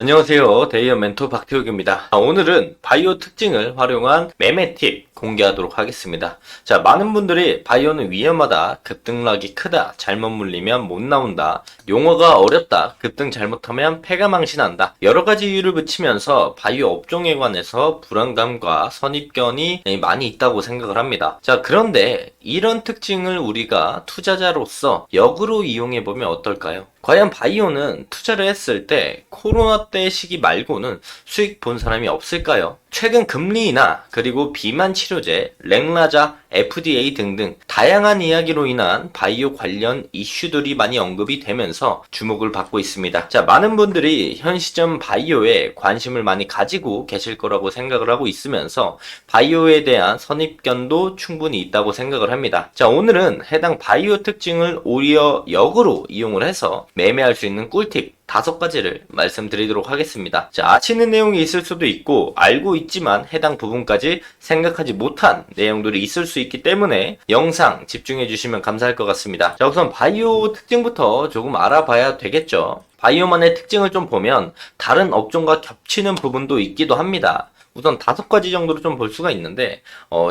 안녕하세요. 데이어 멘토 박태욱입니다. 오늘은 바이오 특징을 활용한 매매 팁 공개하도록 하겠습니다. 자, 많은 분들이 바이오는 위험하다, 급등락이 크다, 잘못 물리면 못 나온다, 용어가 어렵다, 급등 잘못하면 패가 망신한다, 여러 가지 이유를 붙이면서 바이오 업종에 관해서 불안감과 선입견이 많이 있다고 생각을 합니다. 자, 그런데 이런 특징을 우리가 투자자로서 역으로 이용해보면 어떨까요? 과연 바이오는 투자를 했을 때 코로나 때 시기 말고는 수익 본 사람이 없을까요? 최근 금리 인하, 그리고 비만 치료제, 렉라자, FDA 등등 다양한 이야기로 인한 바이오 관련 이슈들이 많이 언급이 되면서 주목을 받고 있습니다. 자, 많은 분들이 현 시점 바이오에 관심을 많이 가지고 계실 거라고 생각을 하고 있으면서 바이오에 대한 선입견도 충분히 있다고 생각을 합니다. 자, 오늘은 해당 바이오 특징을 오히려 역으로 이용을 해서 매매할 수 있는 꿀팁 5가지를 말씀드리도록 하겠습니다. 자, 아시는 내용이 있을 수도 있고 알고 있지만 해당 부분까지 생각하지 못한 내용들이 있을 수 있기 때문에 영상 집중해 주시면 감사할 것 같습니다. 자, 우선 바이오 특징부터 조금 알아봐야 되겠죠. 바이오만의 특징을 좀 보면 다른 업종과 겹치는 부분도 있기도 합니다. 우선 5가지 정도로 좀 볼 수가 있는데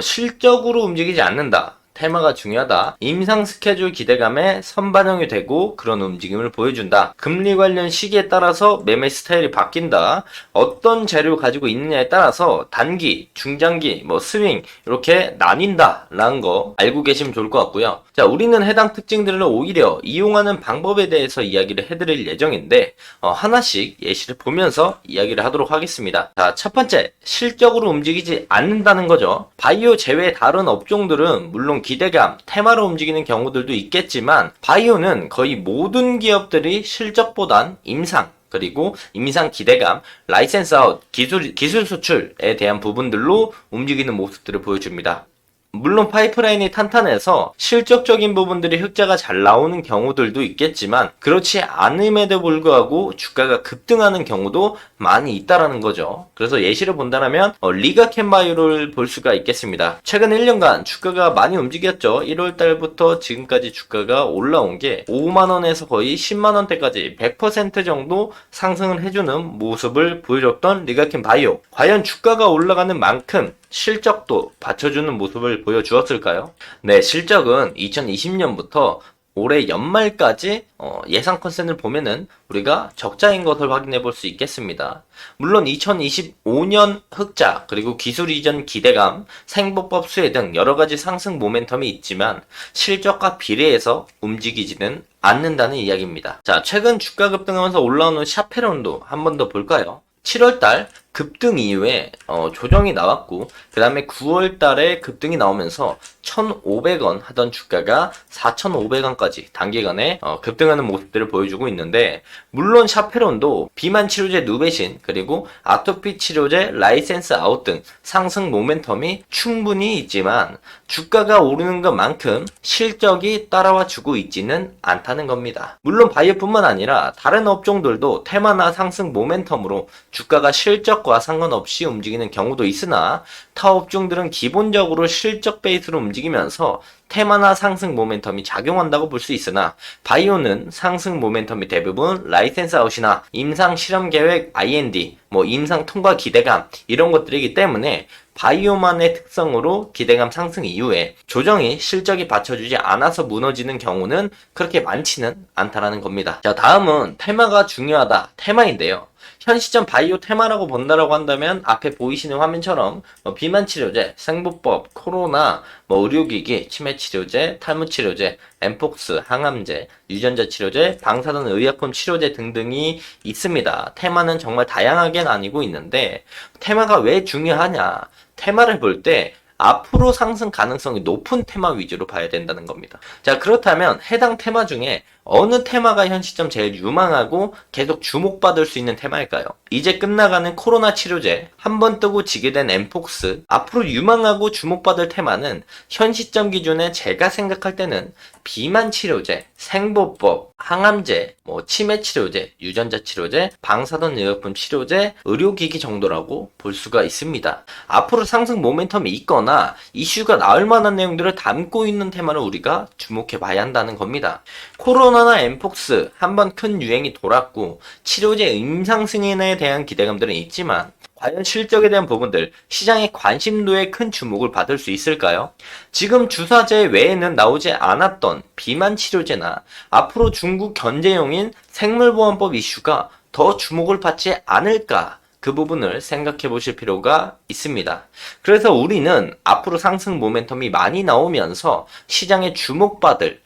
실적으로 움직이지 않는다. 테마가 중요하다. 임상 스케줄 기대감에 선반영이 되고 그런 움직임을 보여준다. 금리 관련 시기에 따라서 매매 스타일이 바뀐다. 어떤 재료 가지고 있느냐에 따라서 단기, 중장기, 스윙 이렇게 나뉜다 라는 거 알고 계시면 좋을 것 같고요. 자, 우리는 해당 특징들을 오히려 이용하는 방법에 대해서 이야기를 해드릴 예정인데 하나씩 예시를 보면서 이야기를 하도록 하겠습니다. 자, 첫 번째, 실적으로 움직이지 않는다는 거죠. 바이오 제외 다른 업종들은 물론 기대감, 테마로 움직이는 경우들도 있겠지만 바이오는 거의 모든 기업들이 실적보단 임상, 그리고 임상 기대감, 라이센스 아웃, 기술 수출에 대한 부분들로 움직이는 모습들을 보여줍니다. 물론 파이프라인이 탄탄해서 실적적인 부분들이 흑자가 잘 나오는 경우들도 있겠지만 그렇지 않음에도 불구하고 주가가 급등하는 경우도 많이 있다라는 거죠. 그래서 예시를 본다면 리가캔바이오를 볼 수가 있겠습니다. 최근 1년간 주가가 많이 움직였죠. 1월달부터 지금까지 주가가 올라온 게 5만원에서 거의 10만원대까지 100% 정도 상승을 해주는 모습을 보여줬던 리가캔바이오. 과연 주가가 올라가는 만큼 실적도 받쳐주는 모습을 보여주었을까요? 네, 실적은 2020년부터 올해 연말까지 예상 컨센을 보면은 우리가 적자인 것을 확인해 볼 수 있겠습니다. 물론 2025년 흑자, 그리고 기술 이전 기대감, 생보법 수혜 등 여러가지 상승 모멘텀이 있지만 실적과 비례해서 움직이지는 않는다는 이야기입니다. 자, 최근 주가 급등하면서 올라오는 샤페론도 한 번 더 볼까요? 7월달 급등 이후에 조정이 나왔고 그 다음에 9월달에 급등이 나오면서 1,500원 하던 주가가 4,500원까지 단기간에 급등하는 모습들을 보여주고 있는데 물론 샤페론도 비만 치료제 누베신 그리고 아토피 치료제 라이센스 아웃 등 상승 모멘텀이 충분히 있지만 주가가 오르는 것만큼 실적이 따라와 주고 있지는 않다는 겁니다. 물론 바이오뿐만 아니라 다른 업종들도 테마나 상승 모멘텀으로 주가가 실적과 상관없이 움직이는 경우도 있으나 타 업종들은 기본적으로 실적 베이스로 움직이면서 테마나 상승 모멘텀이 작용한다고 볼 수 있으나 바이오는 상승 모멘텀이 대부분 라이센스 아웃이나 임상 실험 계획 IND, 임상 통과 기대감 이런 것들이기 때문에 바이오만의 특성으로 기대감 상승 이후에 조정이 실적이 받쳐주지 않아서 무너지는 경우는 그렇게 많지는 않다라는 겁니다. 자, 다음은 테마가 중요하다. 테마인데요. 현 시점 바이오 테마라고 본다라고 한다면 앞에 보이시는 화면처럼 비만 치료제, 생보법, 코로나, 의료기기, 치매 치료제, 탈모 치료제, 엠폭스, 항암제, 유전자 치료제, 방사선 의약품 치료제 등등이 있습니다. 테마는 정말 다양하게 나뉘고 있는데 테마가 왜 중요하냐? 테마를 볼 때 앞으로 상승 가능성이 높은 테마 위주로 봐야 된다는 겁니다. 자, 그렇다면 해당 테마 중에 어느 테마가 현 시점 제일 유망하고 계속 주목받을 수 있는 테마일까요? 이제 끝나가는 코로나 치료제, 한번 뜨고 지게 된 엠폭스, 앞으로 유망하고 주목받을 테마는 현 시점 기준에 제가 생각할 때는 비만 치료제, 생보법, 항암제, 치매 치료제, 유전자 치료제, 방사선 의약품 치료제, 의료기기 정도라고 볼 수가 있습니다. 앞으로 상승 모멘텀이 있거나 이슈가 나올 만한 내용들을 담고 있는 테마를 우리가 주목해 봐야 한다는 겁니다. 코로나 코로나나 엠폭스 한번 큰 유행이 돌았고 치료제 임상 승인에 대한 기대감들은 있지만 과연 실적에 대한 부분들, 시장의 관심도에 큰 주목을 받을 수 있을까요? 지금 주사제 외에는 나오지 않았던 비만 치료제나 앞으로 중국 견제용인 생물보안법 이슈가 더 주목을 받지 않을까? 그 부분을 생각해 보실 필요가 있습니다. 그래서 우리는 앞으로 상승 모멘텀이 많이 나오면서 시장에 주목받을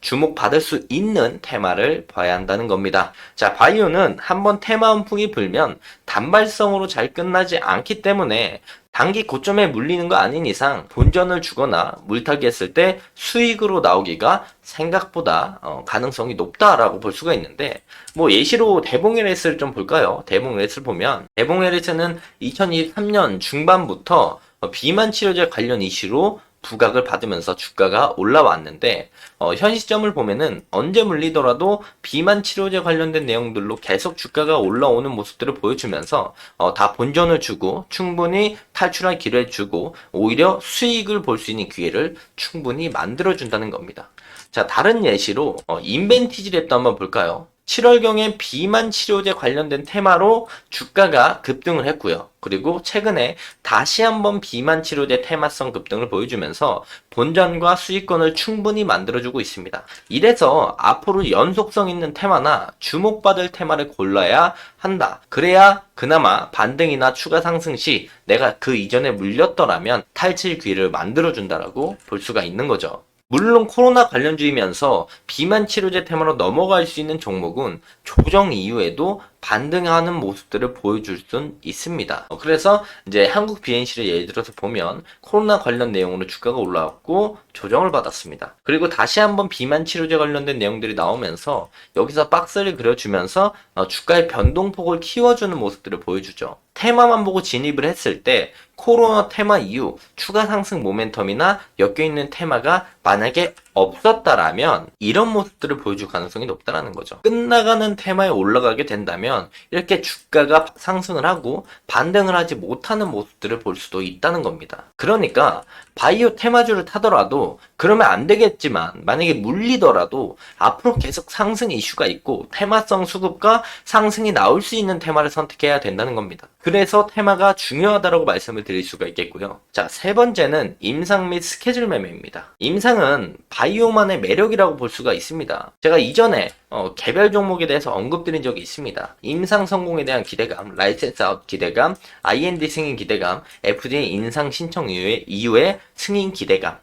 수 있는 테마를 봐야 한다는 겁니다. 자, 바이오는 한번 테마 훈풍이 불면 단발성으로 잘 끝나지 않기 때문에 단기 고점에 물리는 거 아닌 이상 본전을 주거나 물타기 했을 때 수익으로 나오기가 생각보다 가능성이 높다라고 볼 수가 있는데, 뭐 예시로 대봉LS를 좀 볼까요? 대봉LS를 보면 대봉LS는 2023년 중반부터 비만 치료제 관련 이슈로 부각을 받으면서 주가가 올라왔는데, 현 시점을 보면은 언제 물리더라도 비만 치료제 관련된 내용들로 계속 주가가 올라오는 모습들을 보여주면서 다 본전을 주고 충분히 탈출할 기회를 주고 오히려 수익을 볼 수 있는 기회를 충분히 만들어준다는 겁니다. 자, 다른 예시로 인벤티지랩도 한번 볼까요? 7월경에 비만 치료제 관련된 테마로 주가가 급등을 했고요. 그리고 최근에 다시 한번 비만 치료제 테마성 급등을 보여주면서 본전과 수익권을 충분히 만들어주고 있습니다. 이래서 앞으로 연속성 있는 테마나 주목받을 테마를 골라야 한다. 그래야 그나마 반등이나 추가 상승 시 내가 그 이전에 물렸더라면 탈출 기회를 만들어준다라고 볼 수가 있는 거죠. 물론 코로나 관련주이면서 비만 치료제 테마로 넘어갈 수 있는 종목은 조정 이후에도 반등하는 모습들을 보여줄 순 있습니다. 그래서 이제 한국 BNC를 예를 들어서 보면 코로나 관련 내용으로 주가가 올라왔고 조정을 받았습니다. 그리고 다시 한번 비만 치료제 관련된 내용들이 나오면서 여기서 박스를 그려주면서 주가의 변동폭을 키워주는 모습들을 보여주죠. 테마만 보고 진입을 했을 때 코로나 테마 이후 추가 상승 모멘텀이나 엮여있는 테마가 만약에 없었다라면 이런 모습들을 보여줄 가능성이 높다는 거죠. 끝나가는 테마에 올라가게 된다면 이렇게 주가가 상승을 하고 반등을 하지 못하는 모습들을 볼 수도 있다는 겁니다. 그러니까 바이오 테마주를 타더라도 그러면 안 되겠지만 만약에 물리더라도 앞으로 계속 상승 이슈가 있고 테마성 수급과 상승이 나올 수 있는 테마를 선택해야 된다는 겁니다. 그래서 테마가 중요하다고 말씀을 드릴 수가 있겠고요. 자, 세 번째는 임상 및 스케줄 매매입니다. 임상은 바이오만의 매력이라고 볼 수가 있습니다. 제가 이전에 개별 종목에 대해서 언급드린 적이 있습니다. 임상 성공에 대한 기대감, 라이센스 아웃 기대감, IND 승인 기대감, FDA 인상 신청 이후에 승인 기대감.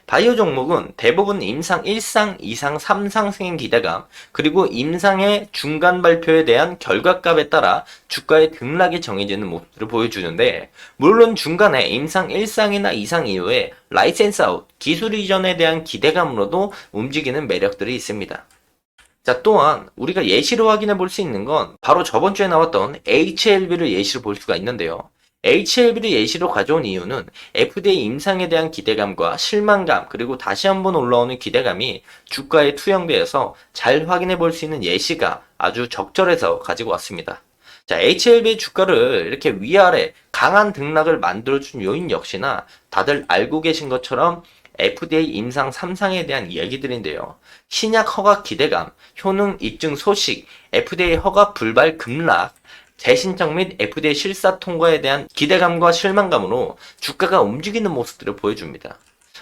바이오 종목은 대부분 임상 1상, 2상, 3상 승인 기대감, 그리고 임상의 중간 발표에 대한 결과값에 따라 주가의 등락이 정해지는 모습들을 보여주는데, 물론 중간에 임상 1상이나 2상 이후에 라이센스 아웃, 기술 이전에 대한 기대감으로도 움직이는 매력들이 있습니다. 자, 또한 우리가 예시로 확인해 볼 수 있는 건 바로 저번 주에 나왔던 HLB를 예시로 볼 수가 있는데요. HLB를 예시로 가져온 이유는 FDA 임상에 대한 기대감과 실망감, 그리고 다시 한번 올라오는 기대감이 주가에 투영되어서 잘 확인해 볼 수 있는 예시가 아주 적절해서 가지고 왔습니다. 자, HLB 주가를 이렇게 위아래 강한 등락을 만들어준 요인 역시나 다들 알고 계신 것처럼 FDA 임상 3상에 대한 이야기들인데요. 신약 허가 기대감, 효능 입증 소식, FDA 허가 불발 급락, 재신청 및 FDA 실사 통과에 대한 기대감과 실망감으로 주가가 움직이는 모습들을 보여줍니다.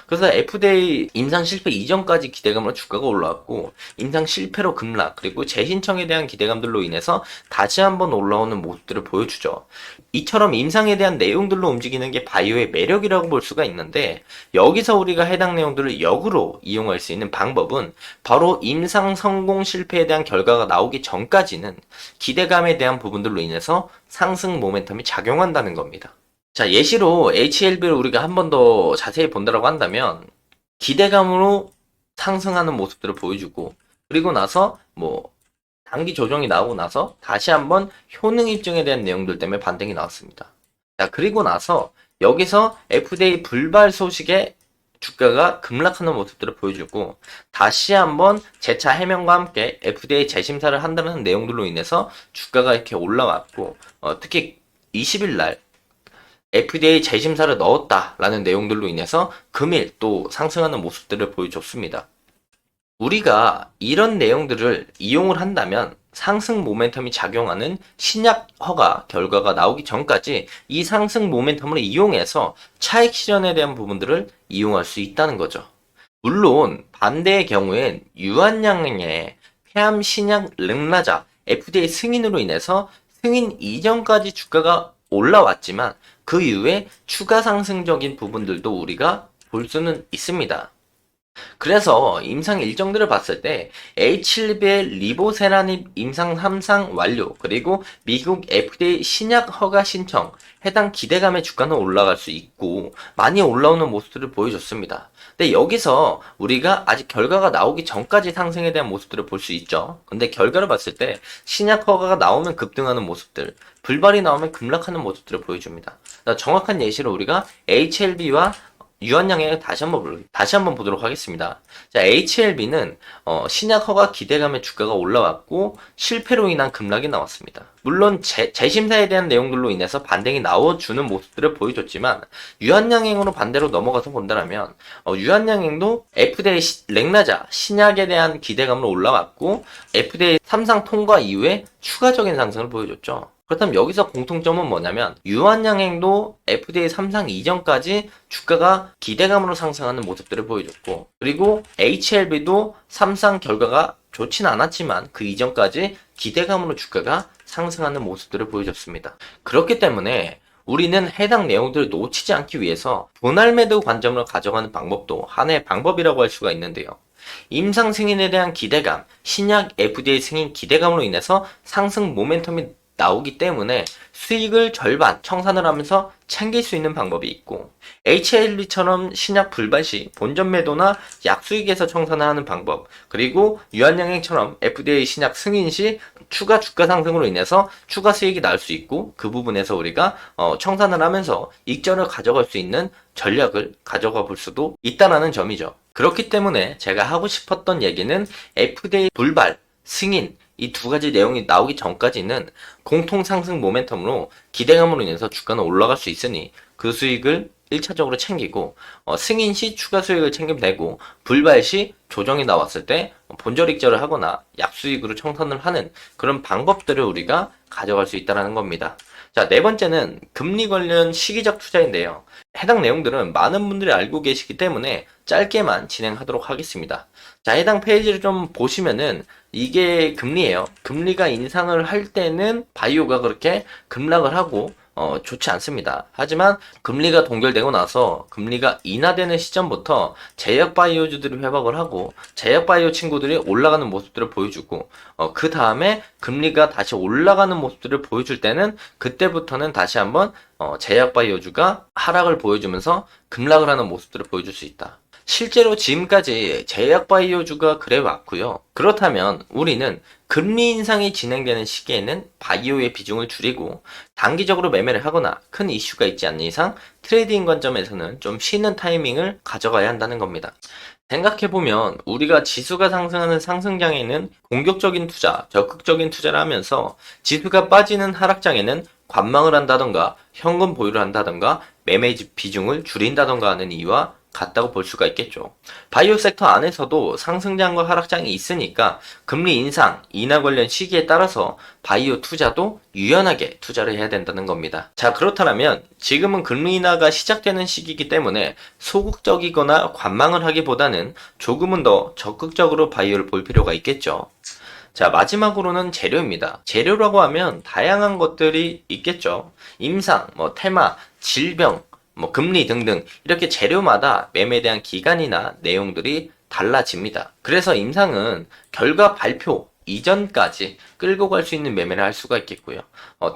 그래서 FDA 임상 실패 이전까지 기대감으로 주가가 올라왔고 임상 실패로 급락, 그리고 재신청에 대한 기대감들로 인해서 다시 한번 올라오는 모습들을 보여주죠. 이처럼 임상에 대한 내용들로 움직이는 게 바이오의 매력이라고 볼 수가 있는데, 여기서 우리가 해당 내용들을 역으로 이용할 수 있는 방법은 바로 임상 성공 실패에 대한 결과가 나오기 전까지는 기대감에 대한 부분들로 인해서 상승 모멘텀이 작용한다는 겁니다. 자, 예시로 HLB를 우리가 한 번 더 자세히 본다라고 한다면 기대감으로 상승하는 모습들을 보여주고, 그리고 나서 단기 조정이 나오고 나서 다시 한번 효능 입증에 대한 내용들 때문에 반등이 나왔습니다. 자, 그리고 나서 여기서 FDA 불발 소식에 주가가 급락하는 모습들을 보여주고 다시 한번 재차 해명과 함께 FDA 재심사를 한다는 내용들로 인해서 주가가 이렇게 올라왔고, 특히 20일 날 FDA 재심사를 넣었다라는 내용들로 인해서 금일 또 상승하는 모습들을 보여줬습니다. 우리가 이런 내용들을 이용을 한다면 상승 모멘텀이 작용하는 신약 허가 결과가 나오기 전까지 이 상승 모멘텀을 이용해서 차익 실현에 대한 부분들을 이용할 수 있다는 거죠. 물론 반대의 경우엔 유한양행의 폐암 신약 르나자 FDA 승인으로 인해서 승인 이전까지 주가가 올라왔지만 그 이후에 추가 상승적인 부분들도 우리가 볼 수는 있습니다. 그래서 임상 일정들을 봤을 때 H1B의 리보세라닙 임상 3상 완료, 그리고 미국 FDA 신약 허가 신청, 해당 기대감의 주가는 올라갈 수 있고 많이 올라오는 모습들을 보여줬습니다. 근데 여기서 우리가 아직 결과가 나오기 전까지 상승에 대한 모습들을 볼 수 있죠. 근데 결과를 봤을 때 신약 허가가 나오면 급등하는 모습들, 불발이 나오면 급락하는 모습들을 보여줍니다. 정확한 예시로 우리가 HLB와 유한양행 다시 한번 보도록 하겠습니다. 자, HLB는 신약 허가 기대감의 주가가 올라왔고 실패로 인한 급락이 나왔습니다. 물론 재심사에 대한 내용들로 인해서 반등이 나와주는 모습들을 보여줬지만 유한양행으로 반대로 넘어가서 본다면 유한양행도 FDA 렉나자 신약에 대한 기대감으로 올라왔고 FDA 3상 통과 이후에 추가적인 상승을 보여줬죠. 그렇다면 여기서 공통점은 뭐냐면 유한양행도 FDA 3상 이전까지 주가가 기대감으로 상승하는 모습들을 보여줬고, 그리고 HLB도 3상 결과가 좋진 않았지만 그 이전까지 기대감으로 주가가 상승하는 모습들을 보여줬습니다. 그렇기 때문에 우리는 해당 내용들을 놓치지 않기 위해서 분할 매도 관점으로 가져가는 방법도 하나의 방법이라고 할 수가 있는데요. 임상 승인에 대한 기대감, 신약 FDA 승인 기대감으로 인해서 상승 모멘텀이 나오기 때문에 수익을 절반 청산을 하면서 챙길 수 있는 방법이 있고, HLB처럼 신약 불발 시 본전 매도나 약수익에서 청산을 하는 방법, 그리고 유한양행처럼 FDA 신약 승인 시 추가 주가 상승으로 인해서 추가 수익이 날 수 있고, 그 부분에서 우리가 청산을 하면서 익절을 가져갈 수 있는 전략을 가져가 볼 수도 있다라는 점이죠. 그렇기 때문에 제가 하고 싶었던 얘기는 FDA 불발, 승인, 이 두 가지 내용이 나오기 전까지는 공통 상승 모멘텀으로 기대감으로 인해서 주가는 올라갈 수 있으니 그 수익을 1차적으로 챙기고, 승인 시 추가 수익을 챙기면 되고, 불발 시 조정이 나왔을 때 본절 익절을 하거나 약수익으로 청산을 하는 그런 방법들을 우리가 가져갈 수 있다는 겁니다. 자, 네 번째는 금리 관련 시기적 투자인데요. 해당 내용들은 많은 분들이 알고 계시기 때문에 짧게만 진행하도록 하겠습니다. 자, 해당 페이지를 좀 보시면은 이게 금리예요. 금리가 인상을 할 때는 바이오가 그렇게 급락을 하고 좋지 않습니다. 하지만 금리가 동결되고 나서 금리가 인하되는 시점부터 제약 바이오주들이 회복을 하고 제약 바이오 친구들이 올라가는 모습들을 보여주고, 그 다음에 금리가 다시 올라가는 모습들을 보여줄 때는 그때부터는 다시 한번 제약 바이오주가 하락을 보여주면서 급락을 하는 모습들을 보여줄 수 있다. 실제로 지금까지 제약 바이오주가 그래 왔고요. 그렇다면 우리는 금리 인상이 진행되는 시기에는 바이오의 비중을 줄이고 단기적으로 매매를 하거나 큰 이슈가 있지 않는 이상 트레이딩 관점에서는 좀 쉬는 타이밍을 가져가야 한다는 겁니다. 생각해보면 우리가 지수가 상승하는 상승장에는 공격적인 투자, 적극적인 투자를 하면서 지수가 빠지는 하락장에는 관망을 한다던가 현금 보유를 한다던가 매매 비중을 줄인다던가 하는 이유와 같다고 볼 수가 있겠죠. 바이오 섹터 안에서도 상승장과 하락장이 있으니까 금리 인상, 인하 관련 시기에 따라서 바이오 투자도 유연하게 투자를 해야 된다는 겁니다. 자, 그렇다면 지금은 금리 인하가 시작되는 시기이기 때문에 소극적이거나 관망을 하기보다는 조금은 더 적극적으로 바이오를 볼 필요가 있겠죠. 자, 마지막으로는 재료입니다. 재료라고 하면 다양한 것들이 있겠죠. 임상, 테마, 질병, 금리 등등 이렇게 재료마다 매매에 대한 기간이나 내용들이 달라집니다. 그래서 임상은 결과 발표 이전까지 끌고 갈 수 있는 매매를 할 수가 있겠고요.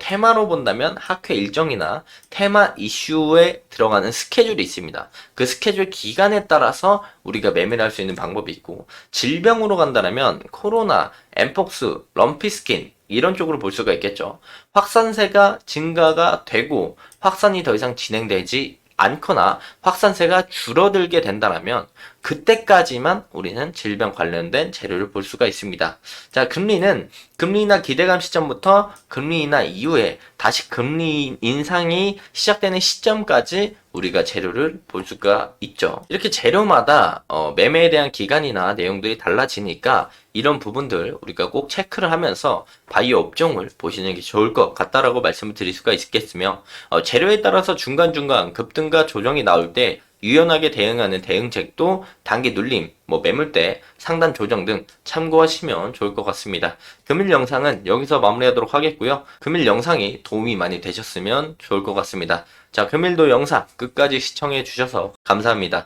테마로 본다면 학회 일정이나 테마 이슈에 들어가는 스케줄이 있습니다. 그 스케줄 기간에 따라서 우리가 매매를 할 수 있는 방법이 있고, 질병으로 간다면 코로나, 엠폭스, 럼피스킨 이런 쪽으로 볼 수가 있겠죠. 확산세가 증가가 되고 확산이 더 이상 진행되지 않거나 확산세가 줄어들게 된다면 그때까지만 우리는 질병 관련된 재료를 볼 수가 있습니다. 자, 금리는 금리 인하 기대감 시점부터 금리 인하 이후에 다시 금리 인상이 시작되는 시점까지 우리가 재료를 볼 수가 있죠. 이렇게 재료마다 매매에 대한 기간이나 내용들이 달라지니까 이런 부분들 우리가 꼭 체크를 하면서 바이오 업종을 보시는 게 좋을 것 같다라고 말씀을 드릴 수가 있겠으며, 재료에 따라서 중간중간 급등과 조정이 나올 때 유연하게 대응하는 대응책도 단기 눌림, 매물대, 상단 조정 등 참고하시면 좋을 것 같습니다. 금일 영상은 여기서 마무리하도록 하겠고요. 금일 영상이 도움이 많이 되셨으면 좋을 것 같습니다. 자, 금일도 영상 끝까지 시청해 주셔서 감사합니다.